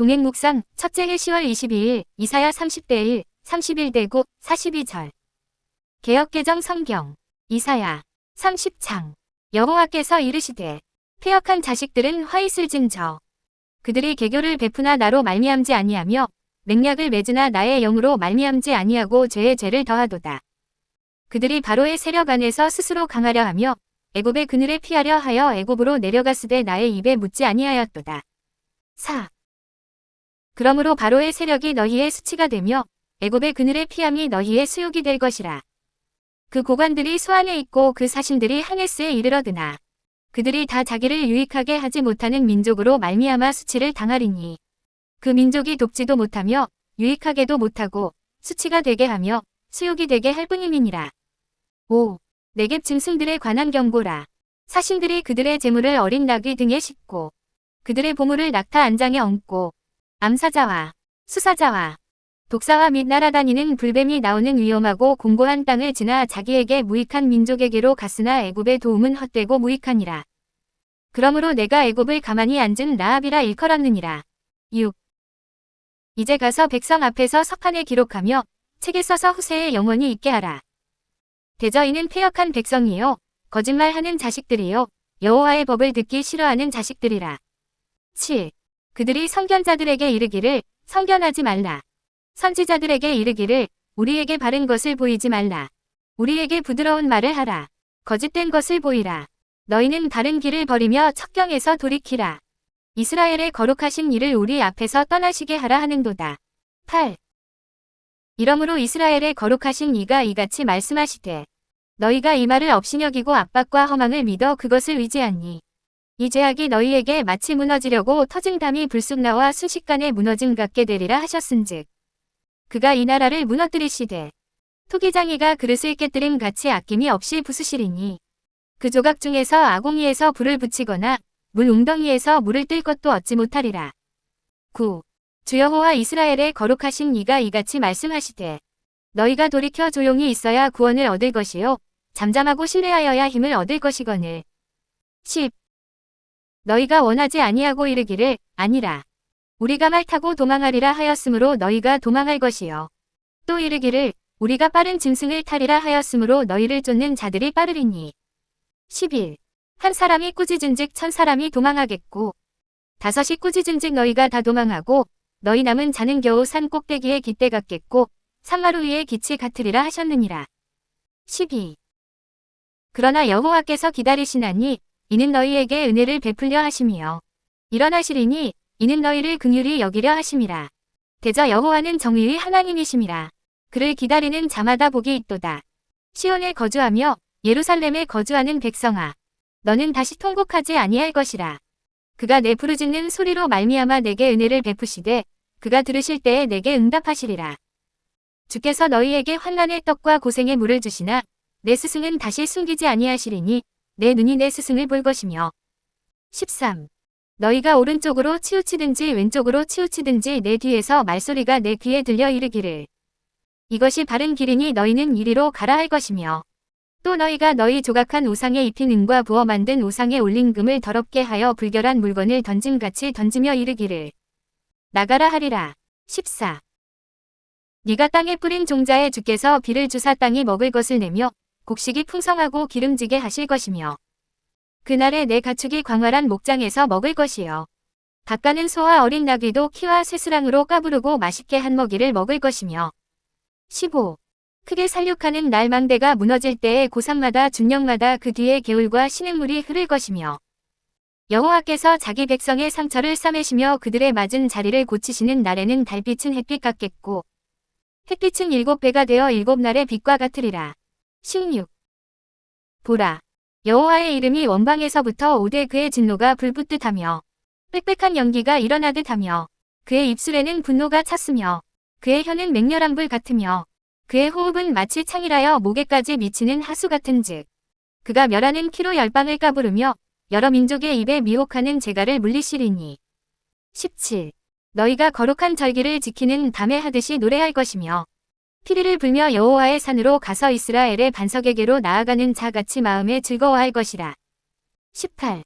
동행묵상 첫째 해 10월 22일 이사야 30대 1, 31대 9, 42절. 개역개정 성경 이사야 30장. 여호와께서 이르시되 패역한 자식들은 화 있을 징저. 그들이 개교를 베푸나 나로 말미암지 아니하며 맹약을 맺으나 나의 영으로 말미암지 아니하고 죄에 죄를 더하도다. 그들이 바로의 세력 안에서 스스로 강하려 하며 애굽의 그늘에 피하려 하여 애굽으로 내려갔으되 나의 입에 묻지 아니하였도다. 4. 그러므로 바로의 세력이 너희의 수치가 되며 애굽의 그늘에 피함이 너희의 수욕이 될 것이라. 그 고관들이 수안에 있고 그 사신들이 하네스에 이르러드나 그들이 다 자기를 유익하게 하지 못하는 민족으로 말미암아 수치를 당하리니 그 민족이 돕지도 못하며 유익하게도 못하고 수치가 되게 하며 수욕이 되게 할 뿐임이니라. 5. 네겝 짐승들에 관한 경고라. 사신들이 그들의 재물을 어린 나귀 등에 싣고 그들의 보물을 낙타 안장에 얹고 암사자와 수사자와 독사와 및 날아다니는 불뱀이 나오는 위험하고 공고한 땅을 지나 자기에게 무익한 민족에게로 갔으나 애굽의 도움은 헛되고 무익하니라. 그러므로 내가 애굽을 가만히 앉은 라합이라 일컬었느니라. 6. 이제 가서 백성 앞에서 서판에 기록하며 책에 써서 후세에 영원히 있게 하라. 대저 이는 패역한 백성이요 거짓말하는 자식들이요 여호와의 법을 듣기 싫어하는 자식들이라. 7. 그들이 선견자들에게 이르기를 선견하지 말라. 선지자들에게 이르기를 우리에게 바른 것을 보이지 말라. 우리에게 부드러운 말을 하라. 거짓된 것을 보이라. 너희는 바른 길을 버리며 척경에서 돌이키라. 이스라엘의 거룩하신 이를 우리 앞에서 떠나시게 하라 하는도다. 8. 이러므로 이스라엘의 거룩하신 이가 이같이 말씀하시되 너희가 이 말을 업신여기고 압박과 허망을 믿어 그것을 의지하니 이 죄악이 너희에게 마치 무너지려고 터진 담이 불쑥 나와 순식간에 무너짐 같게 되리라 하셨은즉 그가 이 나라를 무너뜨리시되 토기장이가 그릇을 깨뜨림 같이 아낌이 없이 부수시리니 그 조각 중에서 아공이에서 불을 붙이거나 물 웅덩이에서 물을 뜰 것도 얻지 못하리라. 9. 주 여호와 이스라엘의 거룩하신 이가 이같이 말씀하시되 너희가 돌이켜 조용히 있어야 구원을 얻을 것이요 잠잠하고 신뢰하여야 힘을 얻을 것이거늘. 10. 너희가 원하지 아니하고 이르기를 아니라 우리가 말 타고 도망하리라 하였으므로 너희가 도망할 것이요 또 이르기를 우리가 빠른 짐승을 타리라 하였으므로 너희를 쫓는 자들이 빠르리니. 11. 한 사람이 꾸짖은즉 1000사람이 도망하겠고 5이 꾸짖은즉 너희가 다 도망하고 너희 남은 자는 겨우 산 꼭대기에 깃대 같겠고 산마루 위에 깃이 같으리라 하셨느니라. 12. 그러나 여호와께서 기다리시나니 이는 너희에게 은혜를 베풀려 하심이요 일어나시리니 이는 너희를 긍휼히 여기려 하심이라. 대저 여호와는 정의의 하나님이심이라. 그를 기다리는 자마다 복이 있도다. 시온에 거주하며 예루살렘에 거주하는 백성아 너는 다시 통곡하지 아니할 것이라. 그가 내 부르짖는 소리로 말미암아 내게 은혜를 베푸시되 그가 들으실 때에 내게 응답하시리라. 주께서 너희에게 환난의 떡과 고생의 물을 주시나 내 스승은 다시 숨기지 아니하시리니 내 눈이 내 스승을 볼 것이며. 13. 너희가 오른쪽으로 치우치든지 왼쪽으로 치우치든지 내 뒤에서 말소리가 내 귀에 들려 이르기를 이것이 바른 길이니 너희는 이리로 가라 할 것이며 또 너희가 너희 조각한 우상에 입힌 은과 부어 만든 우상에 올린 금을 더럽게 하여 불결한 물건을 던짐같이 던지며 이르기를 나가라 하리라. 14. 네가 땅에 뿌린 종자에 주께서 비를 주사 땅이 먹을 것을 내며 곡식이 풍성하고 기름지게 하실 것이며 그날에 내 가축이 광활한 목장에서 먹을 것이요 갓가는 소와 어린 나귀도 키와 쇠스랑으로 까부르고 맛있게 한 먹이를 먹을 것이며. 15. 크게 살육하는 날 망대가 무너질 때에 고산마다 준령마다 그 뒤에 개울과 시냇물이 흐를 것이며 여호와께서 자기 백성의 상처를 싸매시며 그들의 맞은 자리를 고치시는 날에는 달빛은 햇빛 같겠고 햇빛은 7배가 되어 7날의 빛과 같으리라. 16. 보라. 여호와의 이름이 원방에서부터 오되 그의 진노가 불붙듯하며 빽빽한 연기가 일어나듯 하며 그의 입술에는 분노가 찼으며 그의 혀는 맹렬한 불 같으며 그의 호흡은 마치 창이라여 목에까지 미치는 하수 같은즉 그가 멸하는 키로 열방을 까부르며 여러 민족의 입에 미혹하는 재갈을 물리시리니. 17. 너희가 거룩한 절기를 지키는 밤에 하듯이 노래할 것이며 피리를 불며 여호와의 산으로 가서 이스라엘의 반석에게로 나아가는 자같이 마음에 즐거워할 것이라. 18.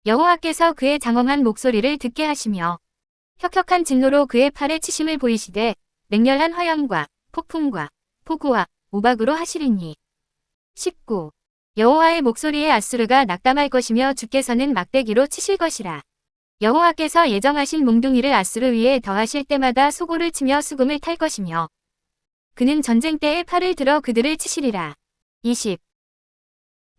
여호와께서 그의 장엄한 목소리를 듣게 하시며 혁혁한 진노로 그의 팔에 치심을 보이시되 맹렬한 화염과 폭풍과 폭우와 우박으로 하시리니. 19. 여호와의 목소리에 앗수르가 낙담할 것이며 주께서는 막대기로 치실 것이라. 여호와께서 예정하신 몽둥이를 앗수르 위에 더하실 때마다 소고를 치며 수금을 탈 것이며 그는 전쟁 때에 팔을 들어 그들을 치시리라. 20.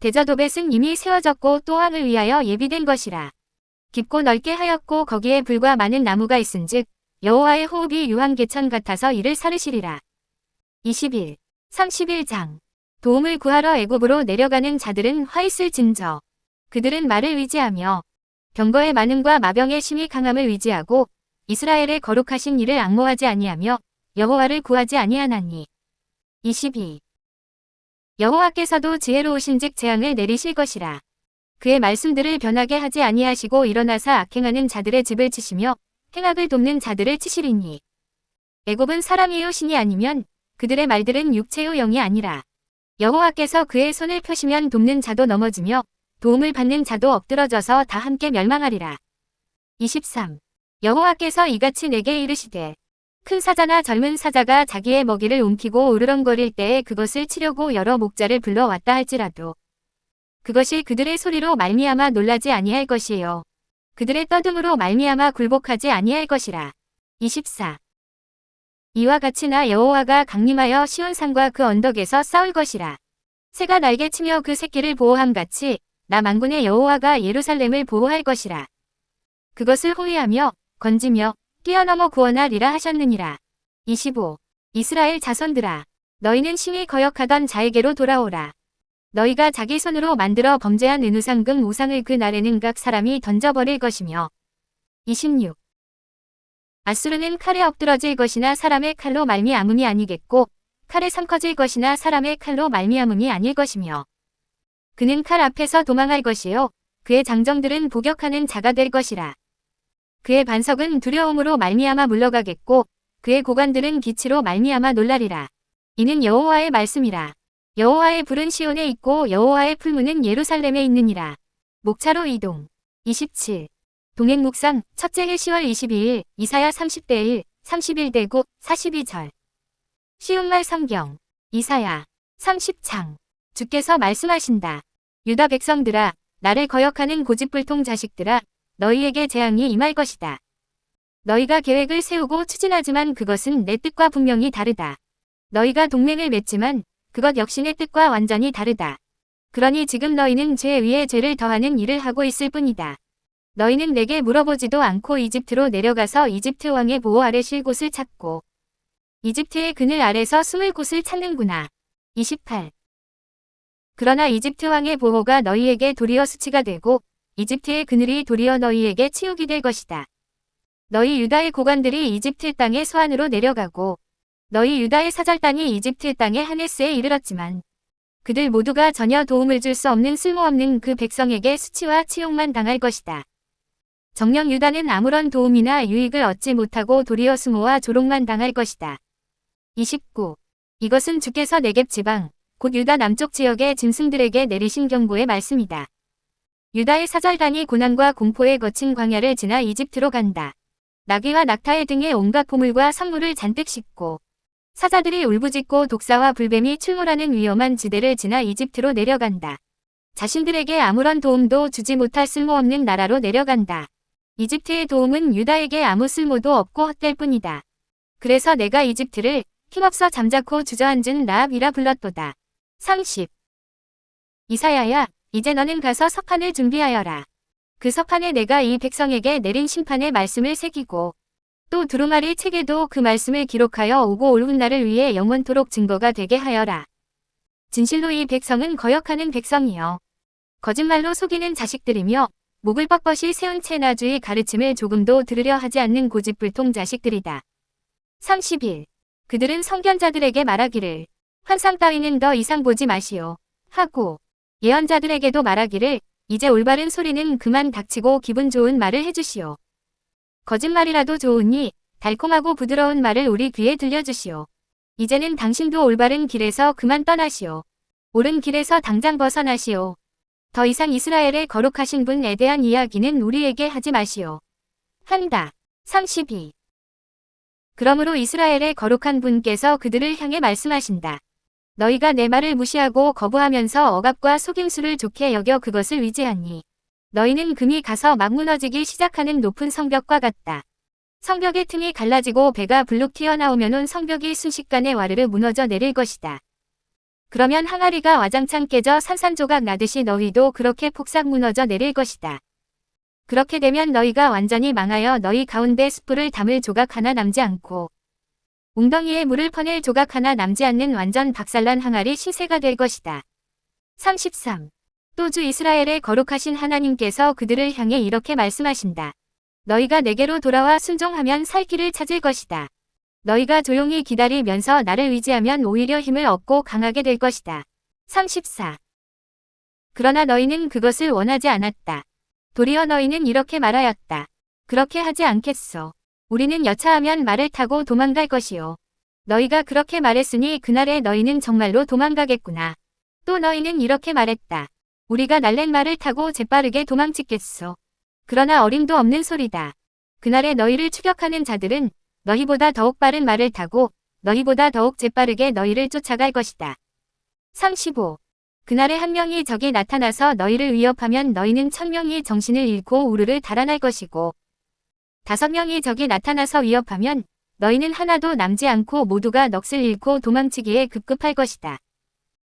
대저도벳은 이미 세워졌고 또 왕을 위하여 예비된 것이라. 깊고 넓게 하였고 거기에 불과 많은 나무가 있은즉 여호와의 호흡이 유황개천 같아서 이를 사르시리라. 21. 31장. 도움을 구하러 애굽으로 내려가는 자들은 화 있을 진저. 그들은 말을 의지하며 병거의 많음과 마병의 심히 강함을 의지하고 이스라엘의 거룩하신 이를 앙모하지 아니하며 여호와를 구하지 아니하나니. 22. 여호와께서도 지혜로우신즉 재앙을 내리실 것이라. 그의 말씀들을 변하게 하지 아니하시고 일어나사 악행하는 자들의 집을 치시며 행악을 돕는 자들을 치시리니. 애굽은 사람이요 신이 아니면 그들의 말들은 육체요 영이 아니라. 여호와께서 그의 손을 펴시면 돕는 자도 넘어지며 도움을 받는 자도 엎드러져서 다 함께 멸망하리라. 23. 여호와께서 이같이 내게 이르시되 큰 사자나 젊은 사자가 자기의 먹이를 움키고 으르렁거릴 때에 그것을 치려고 여러 목자를 불러왔다 할지라도 그것이 그들의 소리로 말미암아 놀라지 아니할 것이에요. 그들의 떠듬으로 말미암아 굴복하지 아니할 것이라. 24. 이와 같이 나 여호와가 강림하여 시온산과 그 언덕에서 싸울 것이라. 새가 날개치며 그 새끼를 보호함같이 나 만군의 여호와가 예루살렘을 보호할 것이라. 그것을 호위하며 건지며 뛰어넘어 구원하리라 하셨느니라. 25. 이스라엘 자손들아, 너희는 심히 거역하던 자에게로 돌아오라. 너희가 자기 손으로 만들어 범죄한 은우상금 우상을 그 날에는 각 사람이 던져버릴 것이며. 26. 앗수르는 칼에 엎드러질 것이나 사람의 칼로 말미암음이 아니겠고 칼에 삼켜질 것이나 사람의 칼로 말미암음이 아닐 것이며 그는 칼 앞에서 도망할 것이요 그의 장정들은 복역하는 자가 될 것이라. 그의 반석은 두려움으로 말미암아 물러가겠고 그의 고관들은 기치로 말미암아 놀라리라. 이는 여호와의 말씀이라. 여호와의 불은 시온에 있고 여호와의 풀무는 예루살렘에 있느니라. 목차로 이동. 27. 동행 묵상 첫째 해 10월 22일 이사야 30대 1, 31대 9, 42절. 쉬운말 성경. 이사야 30장. 주께서 말씀하신다. 유다 백성들아, 나를 거역하는 고집불통 자식들아, 너희에게 재앙이 임할 것이다. 너희가 계획을 세우고 추진하지만 그것은 내 뜻과 분명히 다르다. 너희가 동맹을 맺지만 그것 역시 내 뜻과 완전히 다르다. 그러니 지금 너희는 죄 위에 죄를 더하는 일을 하고 있을 뿐이다. 너희는 내게 물어보지도 않고 이집트로 내려가서 이집트 왕의 보호 아래 쉴 곳을 찾고 이집트의 그늘 아래서 숨을 곳을 찾는구나. 28. 그러나 이집트 왕의 보호가 너희에게 도리어 수치가 되고 이집트의 그늘이 도리어 너희에게 치욕이 될 것이다. 너희 유다의 고관들이 이집트 땅의 소안으로 내려가고 너희 유다의 사절 땅이 이집트 땅의 하네스에 이르렀지만 그들 모두가 전혀 도움을 줄 수 없는 쓸모없는 그 백성에게 수치와 치욕만 당할 것이다. 정녕 유다는 아무런 도움이나 유익을 얻지 못하고 도리어 수모와 조롱만 당할 것이다. 29. 이것은 주께서 네겝 지방, 곧 유다 남쪽 지역의 짐승들에게 내리신 경고의 말씀이다. 유다의 사절단이 고난과 공포에 거친 광야를 지나 이집트로 간다. 나귀와 낙타의 등에 온갖 보물과 선물을 잔뜩 싣고 사자들이 울부짖고 독사와 불뱀이 출몰하는 위험한 지대를 지나 이집트로 내려간다. 자신들에게 아무런 도움도 주지 못할 쓸모없는 나라로 내려간다. 이집트의 도움은 유다에게 아무 쓸모도 없고 헛될 뿐이다. 그래서 내가 이집트를 힘없어 잠자코 주저앉은 라합이라 불렀도다. 30. 이사야야, 이제 너는 가서 석판을 준비하여라. 그 석판에 내가 이 백성에게 내린 심판의 말씀을 새기고 또 두루마리 책에도 그 말씀을 기록하여 오고 올 훗날을 위해 영원토록 증거가 되게 하여라. 진실로 이 백성은 거역하는 백성이요 거짓말로 속이는 자식들이며 목을 뻣뻣이 세운 채 나주의 가르침을 조금도 들으려 하지 않는 고집불통 자식들이다. 31. 그들은 성견자들에게 말하기를 환상 따위는 더 이상 보지 마시오 하고 예언자들에게도 말하기를 이제 올바른 소리는 그만 닥치고 기분 좋은 말을 해주시오. 거짓말이라도 좋으니 달콤하고 부드러운 말을 우리 귀에 들려주시오. 이제는 당신도 올바른 길에서 그만 떠나시오. 옳은 길에서 당장 벗어나시오. 더 이상 이스라엘의 거룩하신 분에 대한 이야기는 우리에게 하지 마시오. 한다. 32. 그러므로 이스라엘의 거룩한 분께서 그들을 향해 말씀하신다. 너희가 내 말을 무시하고 거부하면서 억압과 속임수를 좋게 여겨 그것을 위제하니 너희는 금이 가서 막 무너지기 시작하는 높은 성벽과 같다. 성벽의 틈이 갈라지고 배가 불룩 튀어나오면은 성벽이 순식간에 와르르 무너져 내릴 것이다. 그러면 항아리가 와장창 깨져 산산조각 나듯이 너희도 그렇게 폭삭 무너져 내릴 것이다. 그렇게 되면 너희가 완전히 망하여 너희 가운데 숯불을 담을 조각 하나 남지 않고 웅덩이에 물을 퍼낼 조각 하나 남지 않는 완전 박살난 항아리 신세가 될 것이다. 33. 또 주 이스라엘의 거룩하신 하나님께서 그들을 향해 이렇게 말씀하신다. 너희가 내게로 돌아와 순종하면 살 길을 찾을 것이다. 너희가 조용히 기다리면서 나를 의지하면 오히려 힘을 얻고 강하게 될 것이다. 34. 그러나 너희는 그것을 원하지 않았다. 도리어 너희는 이렇게 말하였다. 그렇게 하지 않겠소. 우리는 여차하면 말을 타고 도망갈 것이요. 너희가 그렇게 말했으니 그날에 너희는 정말로 도망가겠구나. 또 너희는 이렇게 말했다. 우리가 날랜 말을 타고 재빠르게 도망치겠소. 그러나 어림도 없는 소리다. 그날에 너희를 추격하는 자들은 너희보다 더욱 빠른 말을 타고 너희보다 더욱 재빠르게 너희를 쫓아갈 것이다. 35. 그날에 한 명이 적이 나타나서 너희를 위협하면 너희는 1000명이 정신을 잃고 우르르 달아날 것이고 5명이 적이 나타나서 위협하면 너희는 하나도 남지 않고 모두가 넋을 잃고 도망치기에 급급할 것이다.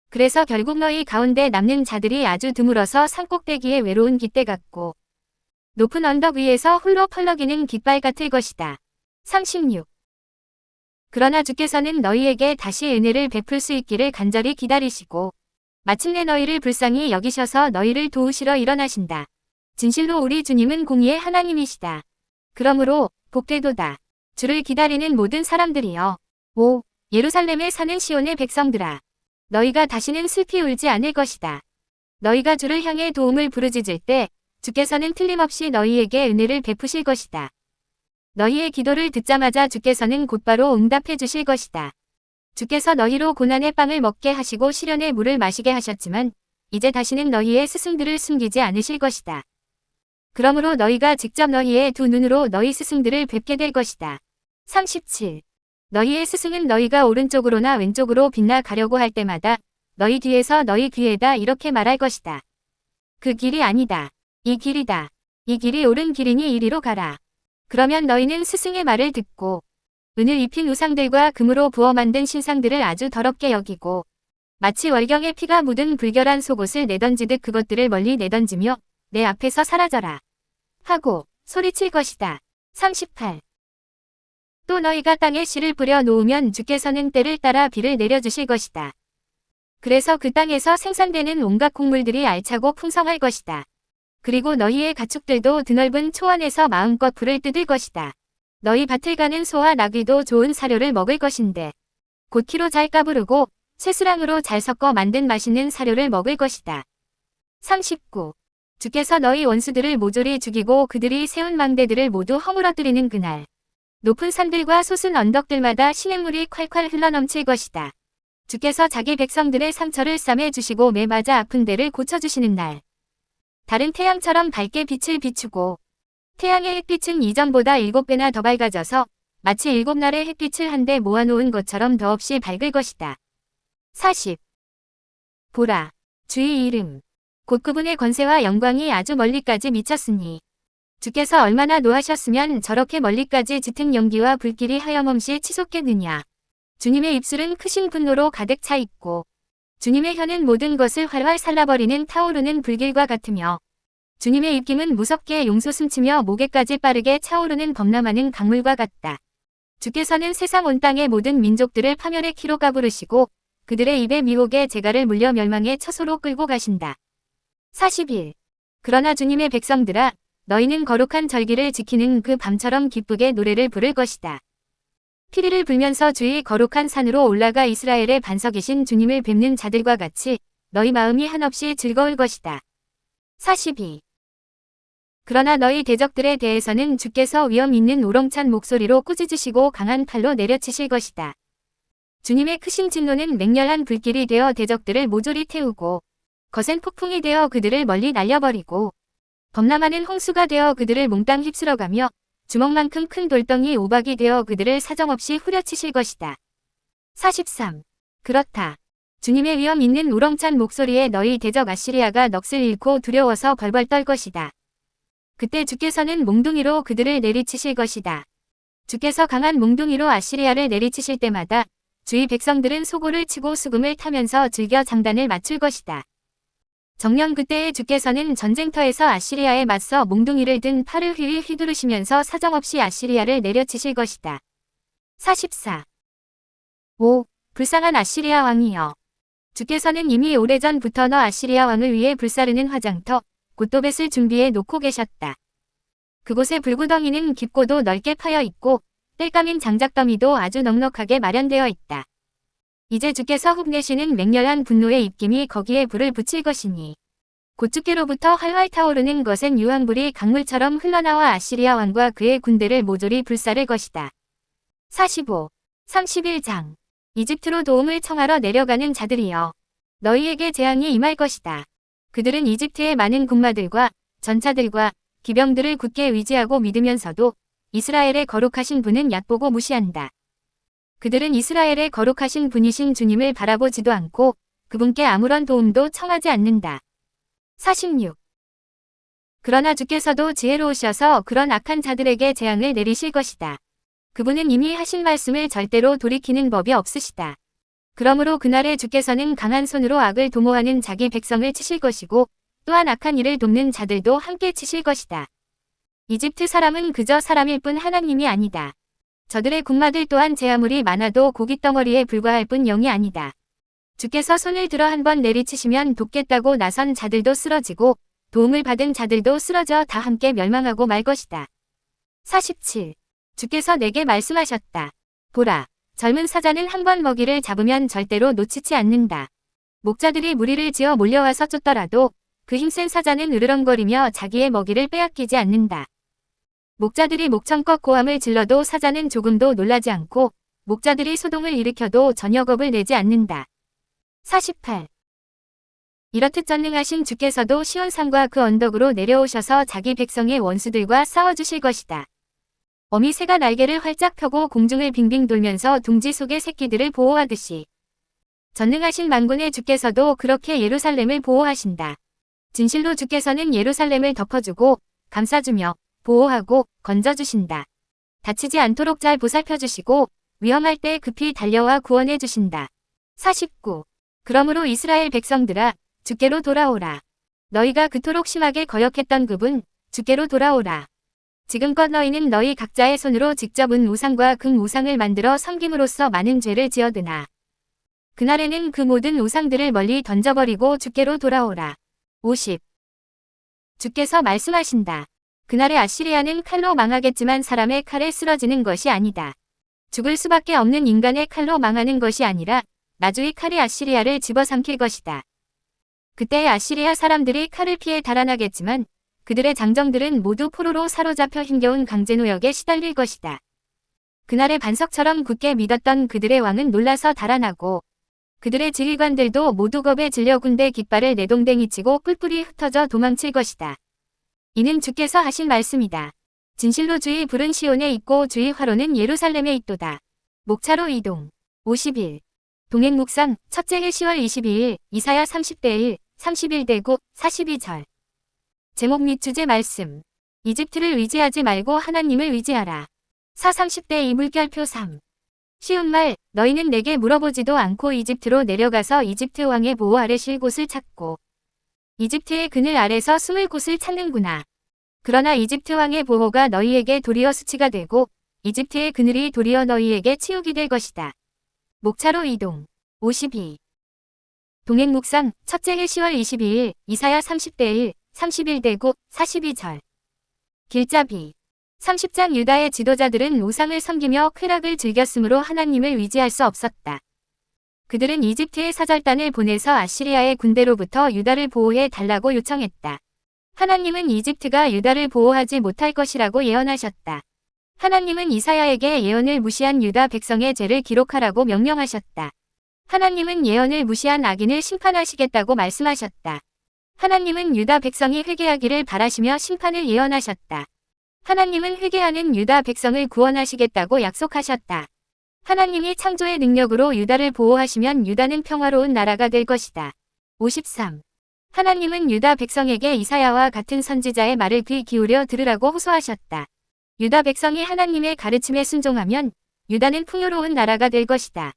그래서 결국 너희 가운데 남는 자들이 아주 드물어서 산꼭대기에 외로운 깃대 같고 높은 언덕 위에서 홀로 펄럭이는 깃발 같을 것이다. 36. 그러나 주께서는 너희에게 다시 은혜를 베풀 수 있기를 간절히 기다리시고 마침내 너희를 불쌍히 여기셔서 너희를 도우시러 일어나신다. 진실로 우리 주님은 공의의 하나님이시다. 그러므로 복되도다. 주를 기다리는 모든 사람들이여. 5. 예루살렘에 사는 시온의 백성들아. 너희가 다시는 슬피 울지 않을 것이다. 너희가 주를 향해 도움을 부르짖을 때 주께서는 틀림없이 너희에게 은혜를 베푸실 것이다. 너희의 기도를 듣자마자 주께서는 곧바로 응답해 주실 것이다. 주께서 너희로 고난의 빵을 먹게 하시고 시련의 물을 마시게 하셨지만 이제 다시는 너희의 스승들을 숨기지 않으실 것이다. 그러므로 너희가 직접 너희의 두 눈으로 너희 스승들을 뵙게 될 것이다. 37. 너희의 스승은 너희가 오른쪽으로나 왼쪽으로 빗나가려고 할 때마다 너희 뒤에서 너희 귀에다 이렇게 말할 것이다. 그 길이 아니다. 이 길이다. 이 길이 옳은 길이니 이리로 가라. 그러면 너희는 스승의 말을 듣고 은을 입힌 우상들과 금으로 부어 만든 신상들을 아주 더럽게 여기고 마치 월경에 피가 묻은 불결한 속옷을 내던지듯 그것들을 멀리 내던지며 내 앞에서 사라져라 하고 소리칠 것이다. 38. 또 너희가 땅에 씨를 뿌려 놓으면 주께서는 때를 따라 비를 내려주실 것이다. 그래서 그 땅에서 생산되는 온갖 곡물들이 알차고 풍성할 것이다. 그리고 너희의 가축들도 드넓은 초원에서 마음껏 풀을 뜯을 것이다. 너희 밭을 가는 소와 나귀도 좋은 사료를 먹을 것인데 곧 키로 잘 까부르고 쇠수랑으로 잘 섞어 만든 맛있는 사료를 먹을 것이다. 39. 주께서 너희 원수들을 모조리 죽이고 그들이 세운 망대들을 모두 허물어뜨리는 그날 높은 산들과 솟은 언덕들마다 시냇물이 콸콸 흘러넘칠 것이다. 주께서 자기 백성들의 상처를 싸매 주시고 매 맞아 아픈 데를 고쳐주시는 날 다른 태양처럼 밝게 빛을 비추고 태양의 햇빛은 이전보다 7배나 더 밝아져서 마치 7날의 햇빛을 한데 모아놓은 것처럼 더없이 밝을 것이다. 40. 보라, 주의 이름. 곧 그분의 권세와 영광이 아주 멀리까지 미쳤으니 주께서 얼마나 노하셨으면 저렇게 멀리까지 짙은 연기와 불길이 하염없이 치솟겠느냐. 주님의 입술은 크신 분노로 가득 차 있고 주님의 혀는 모든 것을 활활 살라버리는 타오르는 불길과 같으며 주님의 입김은 무섭게 용솟 숨치며 목에까지 빠르게 차오르는 범람하는 강물과 같다. 주께서는 세상 온 땅의 모든 민족들을 파멸의 키로 까부르시고 그들의 입에 미혹의 재갈을 물려 멸망의 처소로 끌고 가신다. 41. 그러나 주님의 백성들아 너희는 거룩한 절기를 지키는 그 밤처럼 기쁘게 노래를 부를 것이다. 피리를 불면서 주의 거룩한 산으로 올라가 이스라엘의 반석이신 주님을 뵙는 자들과 같이 너희 마음이 한없이 즐거울 것이다. 42. 그러나 너희 대적들에 대해서는 주께서 위엄 있는 우렁찬 목소리로 꾸짖으시고 강한 팔로 내려치실 것이다. 주님의 크신 진노는 맹렬한 불길이 되어 대적들을 모조리 태우고 거센 폭풍이 되어 그들을 멀리 날려버리고 범람하는 홍수가 되어 그들을 몽땅 휩쓸어가며 주먹만큼 큰 돌덩이 오박이 되어 그들을 사정없이 후려치실 것이다. 43. 그렇다. 주님의 위엄 있는 우렁찬 목소리에 너희 대적 아시리아가 넋을 잃고 두려워서 벌벌 떨 것이다. 그때 주께서는 몽둥이로 그들을 내리치실 것이다. 주께서 강한 몽둥이로 아시리아를 내리치실 때마다 주의 백성들은 소고를 치고 수금을 타면서 즐겨 장단을 맞출 것이다. 정녕 그때에 주께서는 전쟁터에서 아시리아에 맞서 몽둥이를 든 팔을 휘휘 휘두르시면서 사정없이 아시리아를 내려치실 것이다. 44. 5. 불쌍한 아시리아 왕이여. 주께서는 이미 오래전부터 너 아시리아 왕을 위해 불사르는 화장터, 곶도벳을 준비해 놓고 계셨다. 그곳의 불구덩이는 깊고도 넓게 파여 있고 땔감인 장작더미도 아주 넉넉하게 마련되어 있다. 이제 주께서 훅내시는 맹렬한 분노의 입김이 거기에 불을 붙일 것이니 곧 주께로부터 활활 타오르는 거센 유황불이 강물처럼 흘러나와 아시리아 왕과 그의 군대를 모조리 불사를 것이다. 45. 31장. 이집트로 도움을 청하러 내려가는 자들이여. 너희에게 재앙이 임할 것이다. 그들은 이집트의 많은 군마들과 전차들과 기병들을 굳게 의지하고 믿으면서도 이스라엘의 거룩하신 분은 얕보고 무시한다. 그들은 이스라엘의 거룩하신 분이신 주님을 바라보지도 않고 그분께 아무런 도움도 청하지 않는다. 46. 그러나 주께서도 지혜로우셔서 그런 악한 자들에게 재앙을 내리실 것이다. 그분은 이미 하신 말씀을 절대로 돌이키는 법이 없으시다. 그러므로 그날에 주께서는 강한 손으로 악을 도모하는 자기 백성을 치실 것이고 또한 악한 일을 돕는 자들도 함께 치실 것이다. 이집트 사람은 그저 사람일 뿐 하나님이 아니다. 저들의 군마들 또한 제 아무리 많아도 고깃덩어리에 불과할 뿐 영이 아니다. 주께서 손을 들어 한번 내리치시면 돕겠다고 나선 자들도 쓰러지고 도움을 받은 자들도 쓰러져 다 함께 멸망하고 말 것이다. 47. 주께서 내게 말씀하셨다. 보라, 젊은 사자는 한번 먹이를 잡으면 절대로 놓치지 않는다. 목자들이 무리를 지어 몰려와서 쫓더라도 그 힘센 사자는 으르렁거리며 자기의 먹이를 빼앗기지 않는다. 목자들이 목청껏 고함을 질러도 사자는 조금도 놀라지 않고 목자들이 소동을 일으켜도 전혀 겁을 내지 않는다. 48. 이렇듯 전능하신 주께서도 시온산과 그 언덕으로 내려오셔서 자기 백성의 원수들과 싸워주실 것이다. 어미 새가 날개를 활짝 펴고 공중을 빙빙 돌면서 둥지 속의 새끼들을 보호하듯이 전능하신 만군의 주께서도 그렇게 예루살렘을 보호하신다. 진실로 주께서는 예루살렘을 덮어주고 감싸주며 보호하고 건져주신다. 다치지 않도록 잘 보살펴주시고 위험할 때 급히 달려와 구원해 주신다. 49. 그러므로 이스라엘 백성들아, 주께로 돌아오라. 너희가 그토록 심하게 거역했던 그분, 주께로 돌아오라. 지금껏 너희는 너희 각자의 손으로 직접 은 우상과 금 우상을 만들어 섬김으로써 많은 죄를 지어드나. 그날에는 그 모든 우상들을 멀리 던져버리고 주께로 돌아오라. 50. 주께서 말씀하신다. 그날에 아시리아는 칼로 망하겠지만 사람의 칼에 쓰러지는 것이 아니다. 죽을 수밖에 없는 인간의 칼로 망하는 것이 아니라 나주의 칼이 아시리아를 집어삼킬 것이다. 그때 아시리아 사람들이 칼을 피해 달아나겠지만 그들의 장정들은 모두 포로로 사로잡혀 힘겨운 강제노역에 시달릴 것이다. 그날의 반석처럼 굳게 믿었던 그들의 왕은 놀라서 달아나고 그들의 지휘관들도 모두 겁에 질려 군대 깃발을 내동댕이치고 뿔뿔이 흩어져 도망칠 것이다. 이는 주께서 하신 말씀이다. 진실로 주의 불은 시온에 있고 주의 화로는 예루살렘에 있도다. 목차로 이동. 51. 동행 묵상 첫째 해 10월 22일 이사야 30대 1, 31대 9, 42절. 제목 및 주제 말씀. 이집트를 의지하지 말고 하나님을 의지하라. 30대 2 물결표 3. 쉬운 말, 너희는 내게 물어보지도 않고 이집트로 내려가서 이집트 왕의 보호 아래 쉴 곳을 찾고 이집트의 그늘 아래서 숨을 곳을 찾는구나. 그러나 이집트 왕의 보호가 너희에게 도리어 수치가 되고 이집트의 그늘이 도리어 너희에게 치욕이 될 것이다. 목차로 이동. 52. 동행 묵상 첫째 해 10월 22일 이사야 30대 1, 31대 9, 42절. 길잡이. 30장 유다의 지도자들은 우상을 섬기며 쾌락을 즐겼으므로 하나님을 의지할 수 없었다. 그들은 이집트의 사절단을 보내서 아시리아의 군대로부터 유다를 보호해 달라고 요청했다. 하나님은 이집트가 유다를 보호하지 못할 것이라고 예언하셨다. 하나님은 이사야에게 예언을 무시한 유다 백성의 죄를 기록하라고 명령하셨다. 하나님은 예언을 무시한 악인을 심판하시겠다고 말씀하셨다. 하나님은 유다 백성이 회개하기를 바라시며 심판을 예언하셨다. 하나님은 회개하는 유다 백성을 구원하시겠다고 약속하셨다. 하나님이 창조의 능력으로 유다를 보호하시면 유다는 평화로운 나라가 될 것이다. 53. 하나님은 유다 백성에게 이사야와 같은 선지자의 말을 귀 기울여 들으라고 호소하셨다. 유다 백성이 하나님의 가르침에 순종하면 유다는 풍요로운 나라가 될 것이다.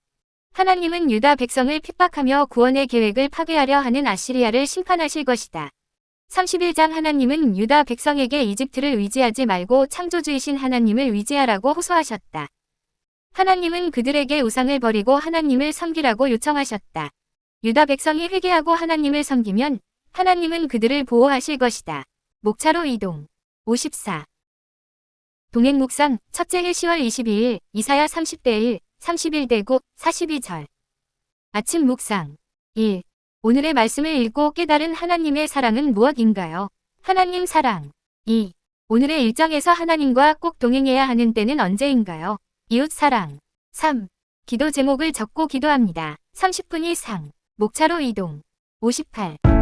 하나님은 유다 백성을 핍박하며 구원의 계획을 파괴하려 하는 아시리아를 심판하실 것이다. 31장 하나님은 유다 백성에게 이집트를 의지하지 말고 창조주이신 하나님을 의지하라고 호소하셨다. 하나님은 그들에게 우상을 버리고 하나님을 섬기라고 요청하셨다. 유다 백성이 회개하고 하나님을 섬기면 하나님은 그들을 보호하실 것이다. 목차로 이동. 54. 동행 묵상 첫째 일 10월 22일 이사야 30대 1, 31대 9, 42절. 아침 묵상 1. 오늘의 말씀을 읽고 깨달은 하나님의 사랑은 무엇인가요? 하나님 사랑. 2. 오늘의 일정에서 하나님과 꼭 동행해야 하는 때는 언제인가요? 이웃 사랑. 3. 기도 제목을 적고 기도합니다. 30분 이상. 목차로 이동. 58.